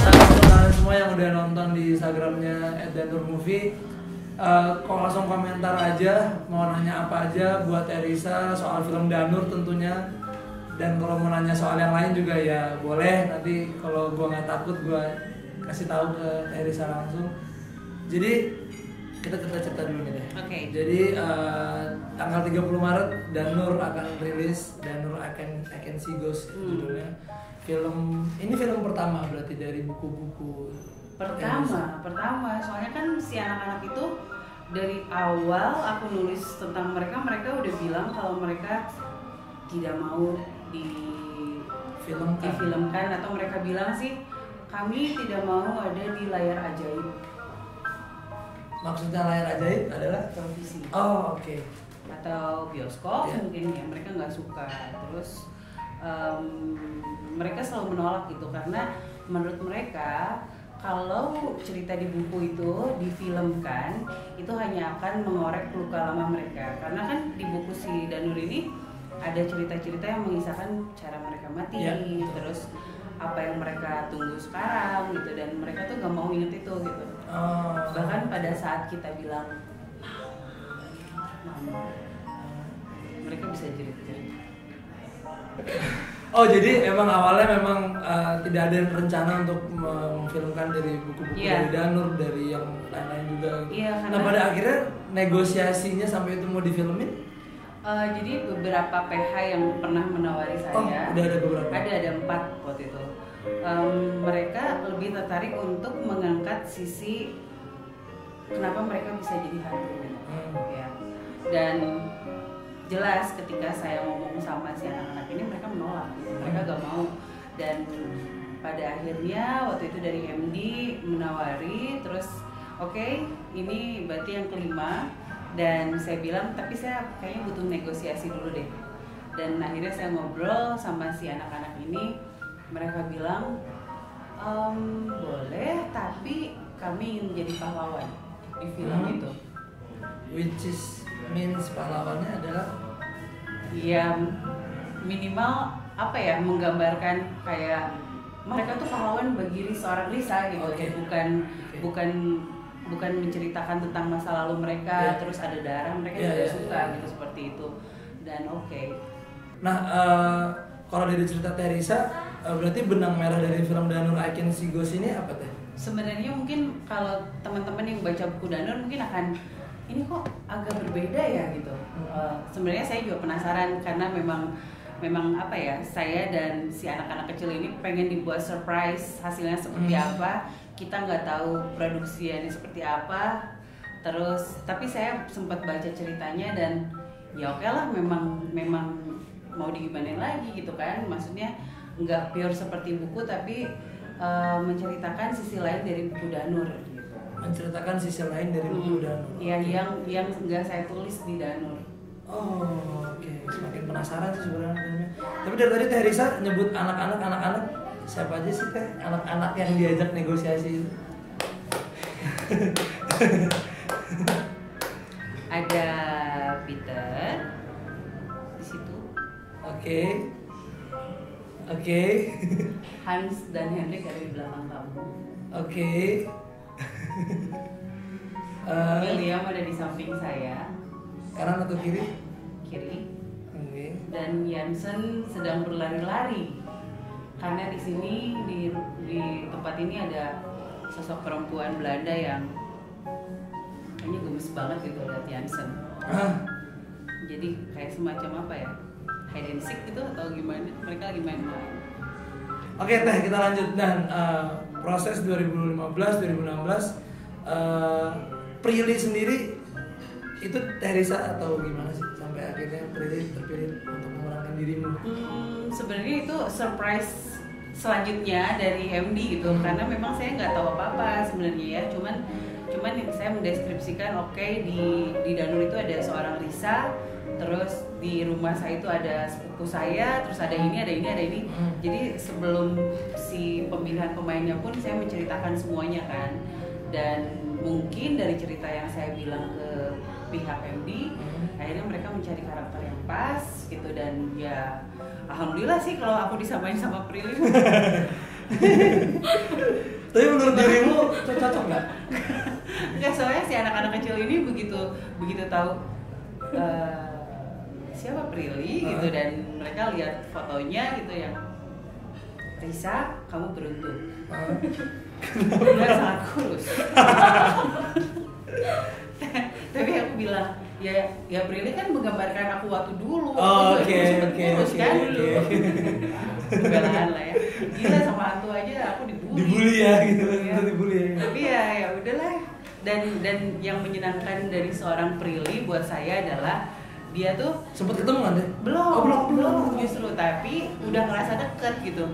Kalian semua yang udah nonton di Instagramnya @danurmovie, kok langsung komentar aja, mau nanya apa aja buat Erisa soal film Danur tentunya. Dan kalau mau nanya soal yang lain juga ya boleh, nanti kalau gua nggak takut gua kasih tahu ke Erisa langsung. Jadi kita cerita dulu nih deh. Oke. Jadi tanggal 30 Maret Danur akan rilis Danur I Can See Ghosts judulnya. Ini film pertama berarti dari buku-buku. Pertama, soalnya kan si anak-anak itu dari awal aku nulis tentang mereka udah bilang kalau mereka tidak mau difilmkan atau mereka bilang sih kami tidak mau ada di layar ajaib. Maksudnya layar ajaib adalah televisi. Oh, oke. Atau bioskop Yeah. mungkin ya mereka nggak suka. Terus mereka selalu menolak gitu karena menurut mereka kalau cerita di buku itu difilmkan itu hanya akan mengorek luka lama mereka, karena kan di buku si Danur ini ada cerita-cerita yang mengisahkan cara mereka mati, terus apa yang mereka tunggu sekarang gitu, dan mereka tuh nggak mau inget itu gitu. Bahkan pada saat kita bilang mama, mereka bisa jerit-jerit. Oh, jadi emang awalnya memang tidak ada rencana untuk memfilmkan dari buku-buku dari Danur, dari yang lain-lain juga. Nah, pada akhirnya negosiasinya sampai itu mau difilmin? Jadi beberapa PH yang pernah menawari saya. Udah ada beberapa? Ada 4 waktu itu. Mereka lebih tertarik untuk mengangkat sisi kenapa mereka bisa jadi hantu. Ya. Dan jelas ketika saya ngomong sama si anak-anak ini mereka menolak, mereka gak mau. Dan pada akhirnya waktu itu dari MD menawari, terus oke, ini berarti yang kelima. Dan saya bilang, tapi saya kayaknya butuh negosiasi dulu deh. Dan akhirnya saya ngobrol sama si anak-anak ini, mereka bilang boleh, tapi kami ingin menjadi pahlawan di film itu. Which is means pahlawannya adalah ya minimal apa ya, menggambarkan kayak mereka tuh pahlawan bagi seorang Risa gitu. Bukan menceritakan tentang masa lalu mereka, terus ada darah, mereka juga suka gitu, seperti itu. Dan Nah, kalau dari cerita Teresa, berarti benang merah dari film Danur I Can See Ghosts ini apa teh? Sebenarnya mungkin kalau teman-teman yang baca buku Danur mungkin akan ini kok agak berbeda ya gitu. Sebenarnya saya juga penasaran karena memang apa ya, saya dan si anak-anak kecil ini pengen dibuat surprise hasilnya seperti apa. Kita nggak tahu produksiannya seperti apa. Terus tapi saya sempat baca ceritanya dan ya oke lah, memang mau digimanain lagi gitu kan. Maksudnya nggak pure seperti buku tapi menceritakan sisi lain dari buku Danur gitu. Menceritakan sisi lain dari buku Danur. Iya, yang nggak saya tulis di Danur. Oh, oke. Semakin penasaran sih sebenarnya. Tapi dari tadi Teh Risa nyebut anak-anak, siapa aja sih Teh anak-anak yang diajak negosiasi itu? Ada Peter di situ. Oke. Hans dan Hendrik ada di belakang kamu. Oke. William ada di samping saya. Kanan atau kiri? Kiri. Oke. Dan Jansen sedang berlari-lari. Karena di sini di tempat ini ada sosok perempuan Belanda yang kayaknya gemes banget gitu lihat Jansen. Jadi kayak semacam apa ya, hide and seek gitu atau gimana? Mereka lagi main-main. Oke Teh, kita lanjut. Dan proses 2015-2016 Prilly sendiri itu Teh Risa atau gimana sih sampai akhirnya Prilly terpilih untuk memerankan dirimu? Sebenarnya itu surprise selanjutnya dari MD gitu, karena memang saya nggak tahu apa-apa sebenarnya ya, cuman saya mendeskripsikan di Danur itu ada seorang Risa, terus di rumah saya itu ada sepupu saya, terus ada ini. Jadi sebelum si pemilihan pemainnya pun saya menceritakan semuanya kan. Dan mungkin dari cerita yang saya bilang ke pihak MD. Akhirnya mereka mencari karakter yang pas gitu, dan ya alhamdulillah sih kalau aku disamain sama Prilly. Tapi menurut dirimu cocok nggak? Nggak, soalnya si anak-anak kecil ini begitu tahu siapa Prilly gitu, dan mereka lihat fotonya gitu yang Risa, kamu beruntung. Dia sangat kurus. Tapi aku bilang, ya Prilly kan menggambarkan aku waktu dulu. Oke. Kurus kan dulu. Pembelaan lah ya. Gila, sama hantu aja aku dibully. Dibully ya gitu Ya. dibully. Tapi ya udahlah. Dan yang menyenangkan dari seorang Prilly buat saya adalah dia tuh Sempet ketemu kan deh? belum justru, tapi udah ngerasa deket gitu,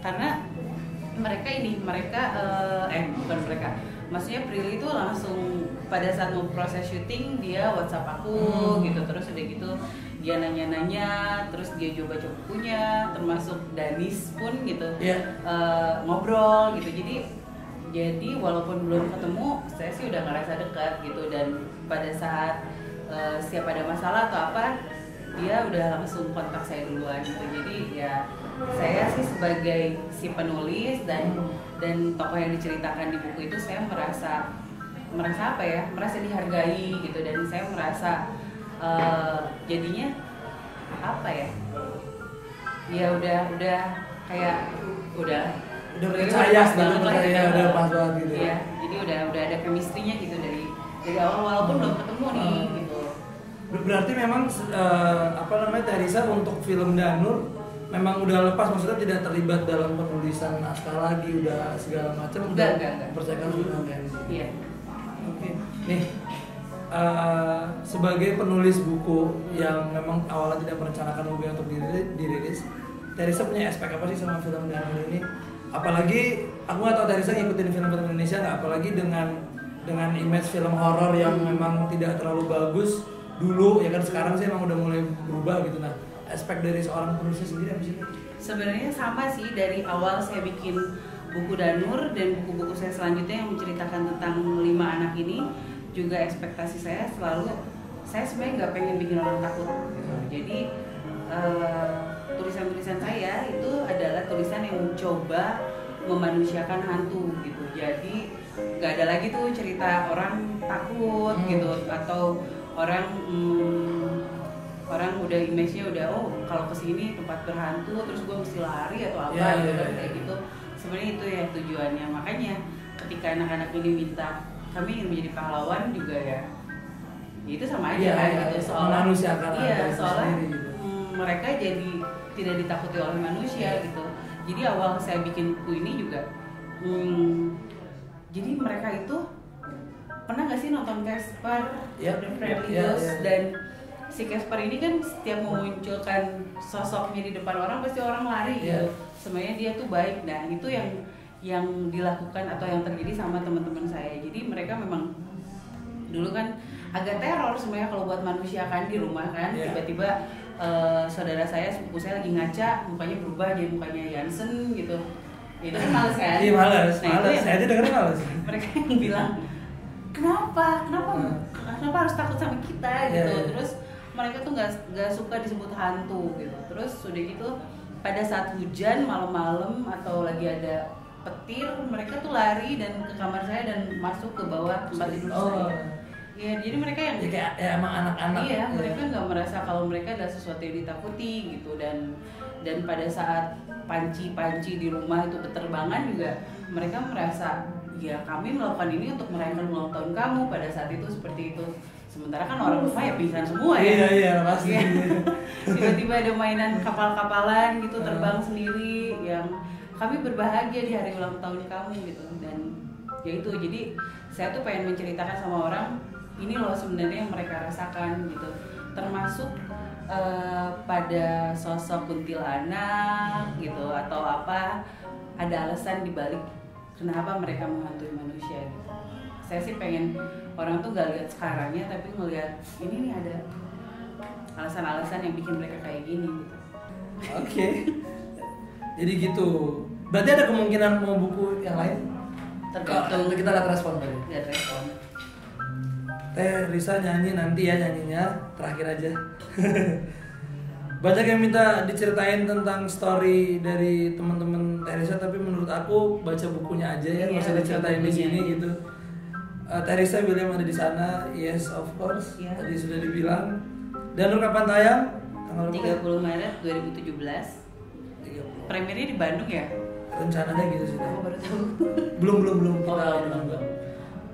karena bukan mereka, maksudnya Prilly itu langsung pada saat mau proses syuting dia WhatsApp aku gitu, terus udah gitu dia nanya-nanya, terus dia coba punya, termasuk Danis pun gitu, ngobrol gitu, jadi walaupun belum ketemu saya sih udah ngerasa dekat gitu, dan pada saat setiap ada masalah atau apa dia udah langsung kontak saya duluan gitu. Jadi ya saya sih sebagai si penulis dan tokoh yang diceritakan di buku itu, saya merasa apa ya, merasa dihargai gitu, dan saya merasa jadinya apa ya udah kayak udah percaya banget lah gitu. udah pas banget gitu. Iya, jadi udah ada chemistry-nya gitu dari awal walaupun belum ketemu nih gitu. Berarti memang Teresa untuk film Danur memang udah lepas, maksudnya tidak terlibat dalam penulisan naskah lagi, udah segala macam Enggak. percayakan sudah kan. Iya. Oke. Nih sebagai penulis buku yang memang awalnya tidak merencanakan buku untuk dirilis, Teresa punya aspek apa sih sama film Danur ini? Apalagi aku nggak tahu Teresa ngikutin film-film Indonesia nggak, apalagi dengan image film horor yang memang tidak terlalu bagus dulu ya kan, sekarang sih emang udah mulai berubah gitu. Nah, aspek dari seorang penulis sendiri apa sih? Sebenarnya sama sih, dari awal saya bikin buku Danur dan buku-buku saya selanjutnya yang menceritakan tentang 5 anak ini, juga ekspektasi saya selalu, saya sebenarnya nggak pengen bikin orang takut gitu. Jadi tulisan-tulisan saya itu adalah tulisan yang mencoba memanusiakan hantu gitu. Jadi nggak ada lagi tuh cerita orang takut gitu, atau orang udah image-nya udah kalau kesini tempat berhantu terus gue mesti lari atau apa kayak gitu. Sebenarnya itu ya tujuannya. Makanya ketika anak-anak ini minta kami ingin menjadi pahlawan juga ya itu sama aja kan gitu, soalnya mereka jadi tidak ditakuti oleh manusia gitu. Jadi awal saya bikin buku ini juga jadi mereka itu pernah gak sih nonton Casper, The Friendly Ghost, dan si Casper ini kan setiap memunculkan sosoknya di depan orang pasti orang lari gitu. Sebenarnya dia tuh baik. Nah itu yang dilakukan atau yang terjadi sama teman-teman saya. Jadi mereka memang dulu kan agak teror sebenarnya kalau buat manusia kan di rumah kan, tiba-tiba saudara saya, sepupu saya lagi ngaca, mukanya berubah jadi mukanya Jansen gitu. Itu kan males kan? Iya males. Saya aja dengerin males. Mereka yang bilang kenapa harus takut sama kita gitu. Terus mereka tuh nggak suka disebut hantu gitu. Terus udah gitu pada saat hujan malam-malam atau lagi ada petir, mereka tuh lari dan ke kamar saya dan masuk ke bawah tempat tidur saya. Ya, jadi mereka yang emang anak-anak. Iya, mereka nggak merasa kalau mereka adalah sesuatu yang ditakuti gitu, dan pada saat panci-panci di rumah itu berterbangan juga mereka merasa ya kami melakukan ini untuk merayakan ulang tahun kamu pada saat itu seperti itu. Sementara kan orang rumah ya pingsan semua ya. Iya pasti. Tiba-tiba ada mainan kapal-kapalan gitu terbang sendiri yang kami berbahagia di hari ulang tahun kamu gitu. Dan ya itu, jadi saya tuh pengen menceritakan sama orang ini loh sebenarnya yang mereka rasakan gitu, termasuk pada sosok kuntilanak gitu atau apa, ada alasan dibalik kenapa mereka menghantui manusia gitu. Saya sih pengen orang tuh gak lihat sekarangnya tapi ngelihat ini nih ada alasan-alasan yang bikin mereka kayak gini gitu. Oke. Jadi gitu. Berarti ada kemungkinan mau buku yang lain? Tergantung kita lihat respon tadi. Lihat respon. Teh Risa nyanyi nanti ya, nyanyinya terakhir aja. Banyak yang minta diceritain tentang story dari teman-teman Teh Risa, tapi menurut aku baca bukunya aja ya, nggak usah diceritain di sini gitu. Teh Risa William ada di sana, yes of course, tadi sudah dibilang. Dan kapan tayang? Tanggal 30 Maret 2017. 30. Premiernya di Bandung ya? Rencananya gitu sih. Aku baru tahu. Belum kita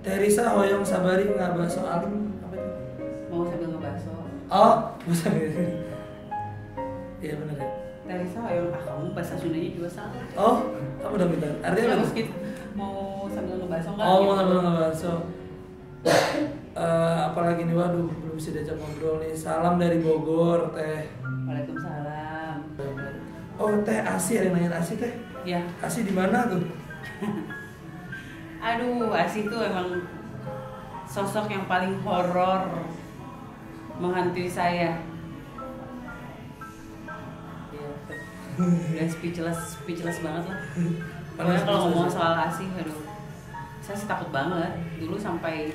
Teh Risa hoyong sabari ngabaso alim apa itu? Mau sambil ngebaso. Oh, bisa gitu. Iya benar ya. Teh Risa hoyong kamu bahasa Sundanya juga salah. Oh, apa udah benar? Artinya apa? Gitu. Mau sambil ngebaso enggak? Oh, mau sambil ngebaso. Apalagi nih, waduh belum bisa diajak ngobrol nih. Salam dari Bogor, Teh. Waalaikumsalam. Oh, Teh Asi, ada yang nanyain Asi, Teh. Ya. Asi di mana tuh? Aduh, Asi tuh emang sosok yang paling horor menghantui saya. Udah speechless banget lah. Pokoknya kalau ngomong soal Asi, aduh, saya sih takut banget. Dulu sampai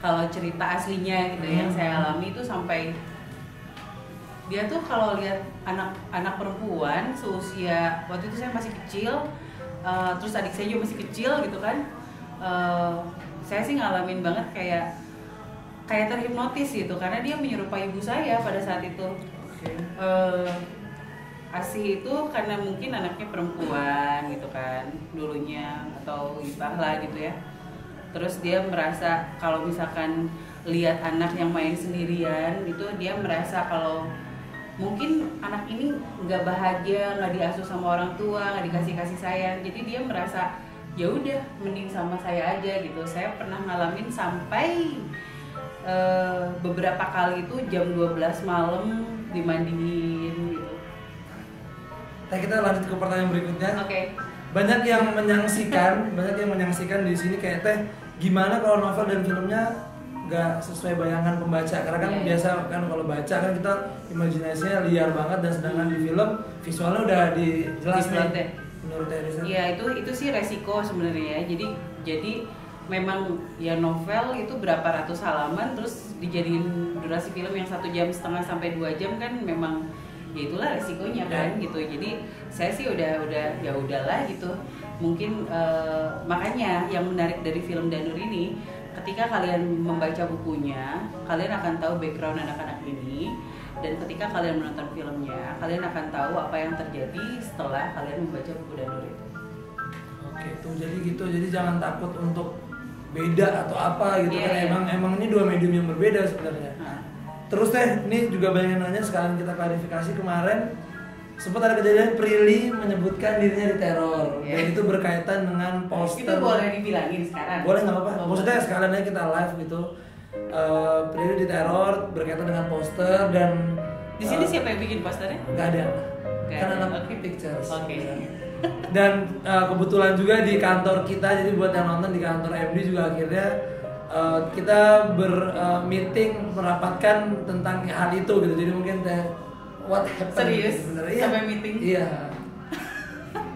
kalau cerita aslinya gitu yang saya alami itu sampai dia tuh kalau lihat anak perempuan seusia waktu itu saya masih kecil, terus adik saya juga masih kecil gitu kan, saya sih ngalamin banget kayak terhipnotis gitu karena dia menyerupai ibu saya pada saat itu. Asi itu karena mungkin anaknya perempuan gitu kan dulunya atau entahlah gitu ya. Terus dia merasa kalau misalkan lihat anak yang main sendirian itu dia merasa kalau mungkin anak ini nggak bahagia, nggak diasuh sama orang tua, nggak dikasih kasih sayang. Jadi dia merasa ya udah mending sama saya aja gitu. Saya pernah ngalamin sampai beberapa kali itu jam 12 malam dimandiin gitu. Nah, kita lanjut ke pertanyaan berikutnya. Oke. Banyak yang menyaksikan di sini kayak Teh, gimana kalau novel dan filmnya nggak sesuai bayangan pembaca? Karena kan biasa kan kalau baca kan kita imajinasinya liar banget, dan sedangkan di film visualnya udah dijelaskan. Menurut Teh Risa? Iya, itu sih resiko sebenarnya ya. Jadi memang ya novel itu berapa ratus halaman terus dijadiin durasi film yang 1,5 jam sampai 2 jam kan memang ya itulah resikonya kan gitu. Jadi saya sih udah ya udahlah gitu. Mungkin makanya yang menarik dari film Danur ini, ketika kalian membaca bukunya, kalian akan tahu background anak-anak ini, dan ketika kalian menonton filmnya, kalian akan tahu apa yang terjadi setelah kalian membaca buku Danur itu. Oke, tuh jadi gitu. Jadi jangan takut untuk beda atau apa gitu kan. Emang ini dua medium yang berbeda sebenarnya. Terus Teh, ini juga banyak yang nanya, sekalian kita klarifikasi. Kemarin sempat ada kejadian Prilly menyebutkan dirinya diteror, dan itu berkaitan dengan poster. Itu boleh dibilangin sekarang? Boleh, nggak apa-apa. Maksudnya sekalian aja kita live gitu. Prilly diteror berkaitan dengan poster, dan di sini siapa yang bikin posternya? Nggak ada. Kan anak Pictures. Oke. Dan kebetulan juga di kantor kita, jadi buat yang nonton di kantor MD juga akhirnya kita bermeeting merapatkan tentang hal itu gitu. Jadi mungkin what happened? Serius? Sebenarnya sampai meeting? Iya.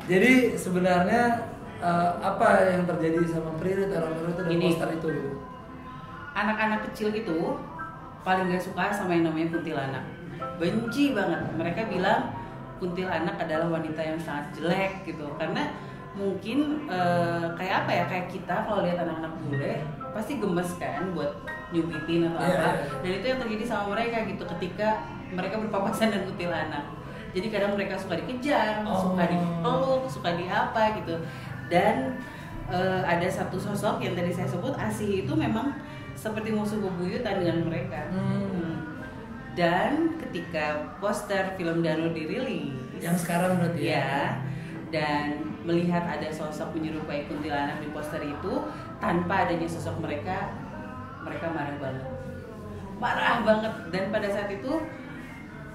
Jadi sebenarnya apa yang terjadi sama Prilly teror itu dan poster itu gitu. Anak-anak kecil itu paling gak suka sama yang namanya kuntilanak. Benci banget. Mereka bilang kuntilanak adalah wanita yang sangat jelek gitu. Karena mungkin kayak apa ya, kayak kita kalau lihat anak-anak bule pasti gemes kan buat nyubitin atau apa. Dan itu yang terjadi sama mereka gitu ketika mereka berpapasan dengan kuntilanak. Jadi kadang mereka suka dikejar, suka dipeluk, suka di apa gitu. Dan ada satu sosok yang tadi saya sebut, Asih, itu memang seperti musuh bebuyutan dengan mereka. Dan ketika poster film Danur dirilis, yang sekarang berarti ya, dan melihat ada sosok menyerupai kuntilanak di poster itu, tanpa adanya sosok mereka marah banget. Dan pada saat itu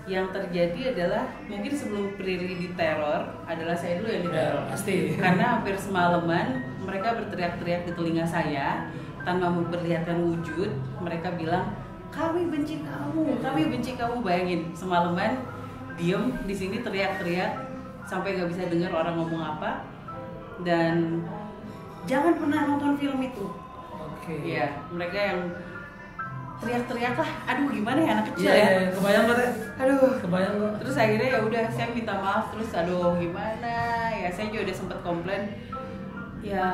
yang terjadi adalah mungkin sebelum Prilly diteror adalah saya dulu yang diteror. Pasti. Karena hampir semalaman mereka berteriak-teriak di telinga saya tanpa memperlihatkan wujud. Mereka bilang, kami benci kamu. Bayangin, semalaman diem di sini teriak-teriak sampai nggak bisa dengar orang ngomong apa. Dan jangan pernah nonton film itu. Oke. Iya, mereka yang teriak-teriak lah, aduh gimana ya anak kecil Iya, ya, kebayang gak teh? aduh. Kebayang gak? Terus akhirnya ya udah saya minta maaf, terus aduh gimana ya, saya juga udah sempat komplain ya,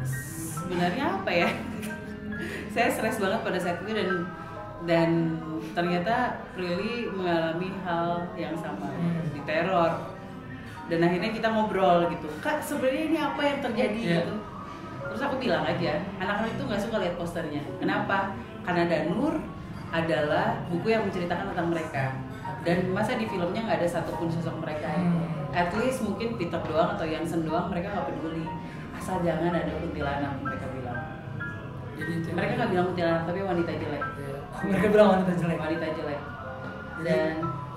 sebenarnya apa ya. Saya stres banget pada saat itu, dan ternyata Prilly mengalami hal yang sama, diteror. Dan akhirnya kita ngobrol gitu, Kak sebenarnya ini apa yang terjadi gitu. Terus aku bilang aja, anak-anak itu nggak suka lihat posternya. Kenapa? Karena Danur adalah buku yang menceritakan tentang mereka, dan masa di filmnya nggak ada satupun sosok mereka. At least mungkin Peter doang atau Yansen doang, mereka nggak peduli, asal jangan ada kuntilanak, mereka bilang. Jadi Mereka nggak bilang kuntilanak, tapi wanita jelek. Mereka bilang wanita jelek. Wanita jelek.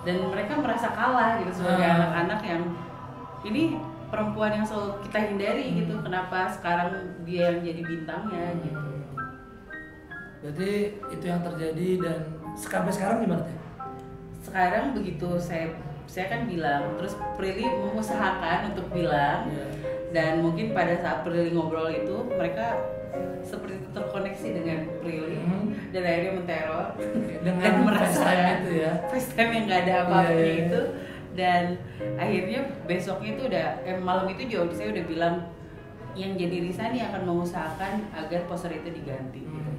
Dan mereka merasa kalah gitu sebagai anak-anak yang ini perempuan yang selalu kita hindari gitu. Kenapa sekarang dia yang jadi bintangnya gitu. Berarti itu yang terjadi, dan sampai sekarang gimana teh? Sekarang begitu saya kan bilang, terus Prilly mengusahakan untuk bilang, dan mungkin pada saat Prilly ngobrol itu mereka seperti terkoneksi dengan Prilly, dan akhirnya menteror dan merasa itu ya, FaceTime yang nggak ada apa-apanya itu. Dan akhirnya besoknya itu malam itu juga saya udah bilang yang jadi Risa nih akan mengusahakan agar poster itu diganti gitu.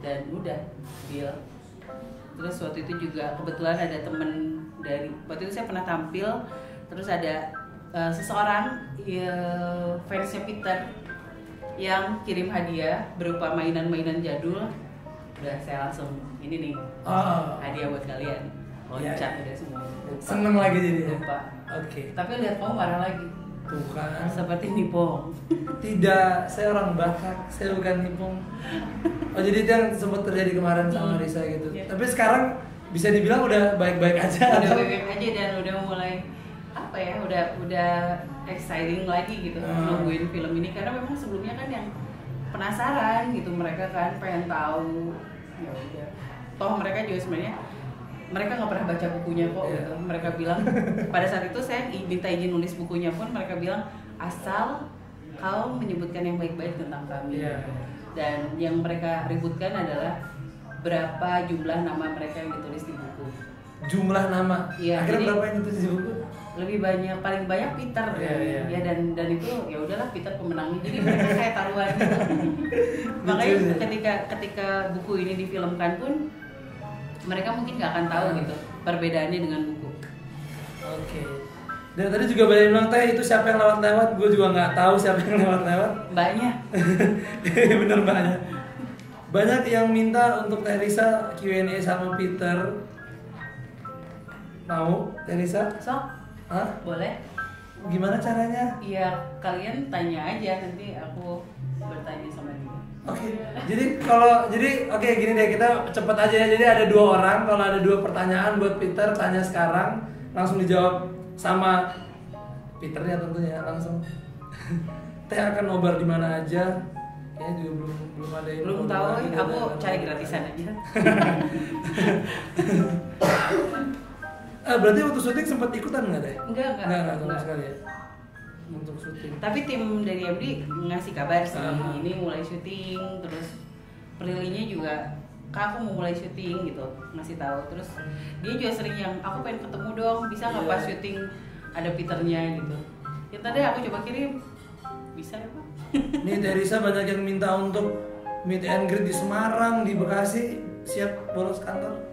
Dan udah deal. Terus waktu itu juga kebetulan ada temen dari, waktu itu saya pernah tampil, terus ada seseorang fansnya Peter yang kirim hadiah berupa mainan-mainan jadul. Udah saya langsung ini nih, hadiah buat kalian. Loncat udah semua. Seneng lagi jadi. Lupa. Oke. Tapi lihat kamu marah lagi. Tuh kan. Seperti Nipong. Tidak, saya orang Batak, saya bukan Nipong. Oh jadi itu yang sempat terjadi kemarin sama Risa gitu. Tapi sekarang bisa dibilang udah baik-baik aja. Udah baik-baik aja, dan udah mulai apa ya, udah exciting lagi gitu nungguin film ini, karena memang sebelumnya kan yang penasaran gitu, mereka kan pengen tahu. Ya udah. Toh mereka juga sebenarnya mereka nggak pernah baca bukunya kok gitu. Mereka bilang pada saat itu saya minta izin nulis bukunya pun mereka bilang asal kau menyebutkan yang baik-baik tentang kami. Dan yang mereka ributkan adalah berapa jumlah nama mereka yang ditulis di buku. Jumlah nama? Iya. Akhirnya berapa yang ditulis di buku? Lebih banyak, paling banyak Peter. Ya dan itu ya udahlah Peter pemenangnya. Jadi mereka kayak taruhan gitu. Makanya ketika buku ini difilmkan pun mereka mungkin nggak akan tahu gitu perbedaannya dengan buku. Oke. Dan tadi juga banyak bilang teh itu siapa yang lewat-lewat, gue juga nggak tahu siapa yang lewat-lewat. Mbaknya. Bener banyak. Banyak yang minta untuk Teh Risa Q&A sama Peter. Mau Teh Risa? Sok. Hah? Boleh. Gimana caranya? Iya, kalian tanya aja, nanti aku bertanya sama dia. Oke, jadi gini deh, kita cepet aja ya. Jadi ada 2 orang, kalau ada 2 pertanyaan buat Peter, tanya sekarang, langsung dijawab sama Peternya tentunya langsung. Teh akan nobar di mana aja? Kayaknya juga belum ada yang belum tahu, aku cari gratisan aja. Berarti waktu syuting sempat ikutan nggak Teh? Enggak sama sekali ya. Untuk syuting. Tapi tim dari MD ngasih kabar sih, ini mulai syuting, terus Prilly-nya juga, Kak aku mau mulai syuting gitu, ngasih tahu. Terus dia juga sering yang aku pengen ketemu dong, bisa nggak pas syuting ada Peternya gitu. Ya tadi aku coba kirim, bisa ya Pak. Nih Teh Risa banyak yang minta untuk meet and greet di Semarang, di Bekasi, siap bolos kantor?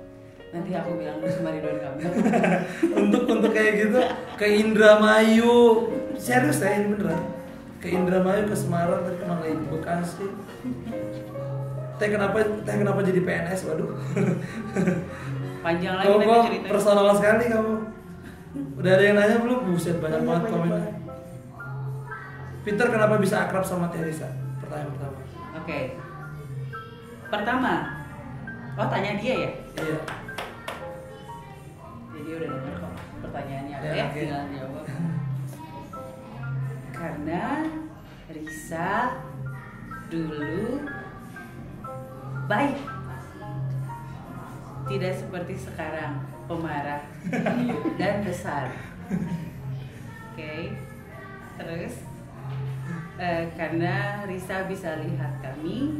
Nanti aku bilang sama Ridwan Kamil. untuk kayak gitu ke Indramayu, serius ya ini beneran, ke Indramayu, ke Semarang, tadi kemana lagi, ke Bekasi. Teh kenapa jadi PNS, waduh. Panjang lagi kamu nanti kok ceritanya. personal sekali kamu. Udah ada yang nanya belum? Buset, banyak banget komennya. Peter kenapa bisa akrab sama Teh Risa? Pertanyaan pertama. Oke. Pertama, tanya dia ya? Iya. Jadi udah denger kok pertanyaannya apa Ya, ya, oke. tinggal jawab. Karena Risa dulu baik, tidak seperti sekarang pemarah dan besar. Oke. Terus karena Risa bisa lihat kami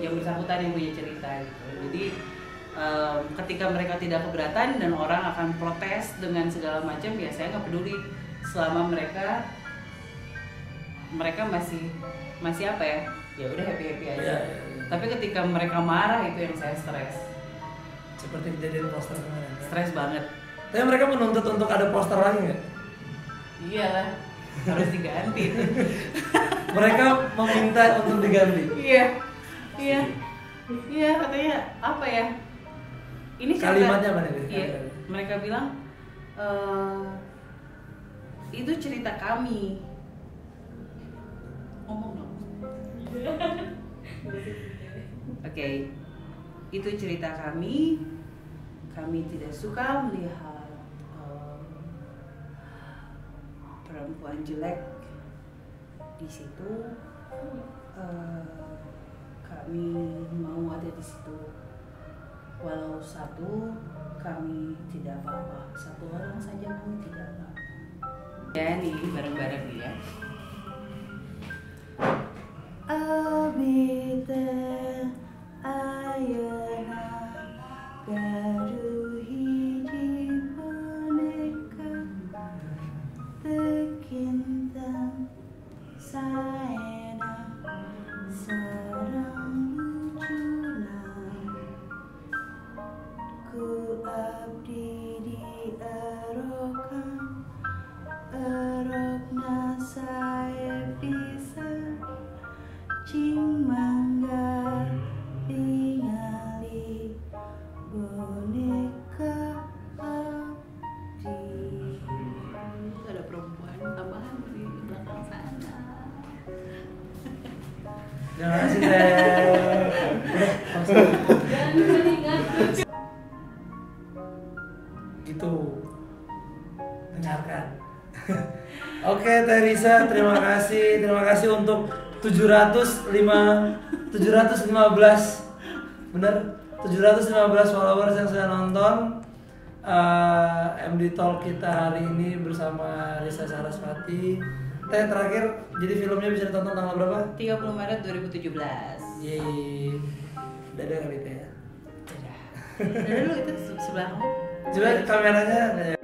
yang bersangkutan yang punya cerita gitu. Jadi ketika mereka tidak keberatan dan orang akan protes dengan segala macam, ya saya nggak peduli selama mereka masih apa ya, ya udah happy aja. Tapi ketika mereka marah itu yang saya stres. Seperti kejadian poster kemarin. Stres banget. Tapi mereka menuntut untuk ada poster lagi nggak? Iyalah, harus diganti. Mereka meminta untuk diganti. Iya katanya apa ya? Ini Kalimatnya apa nih? Iya, mereka bilang itu cerita kami. Ngomong dong. Oke, itu cerita kami. Kami tidak suka melihat perempuan jelek di situ. Kami mau ada di situ. Walau satu, kami tidak apa-apa. Satu orang saja kami tidak apa-apa. Ya, nih bareng-bareng ya. Abite ayana garu hiji boneka tekintang saena sarang lucuna ku abdi di erokan erokna saya bisa cing mangga tingali boneka abdi. Ada perempuan tambahan di belakang sana. Terima kasih Teh. Gitu. Dengarkan. Oke Teh Risa, terima kasih untuk 715 bener 715 followers yang sudah nonton MD Talk kita hari ini bersama Risa Sarasvati. Teh terakhir, jadi filmnya bisa ditonton tanggal berapa? 30 Maret 2017. Yeay, dadah kali Teh ya. Dadah lu itu sebelah kamu. Coba kameranya.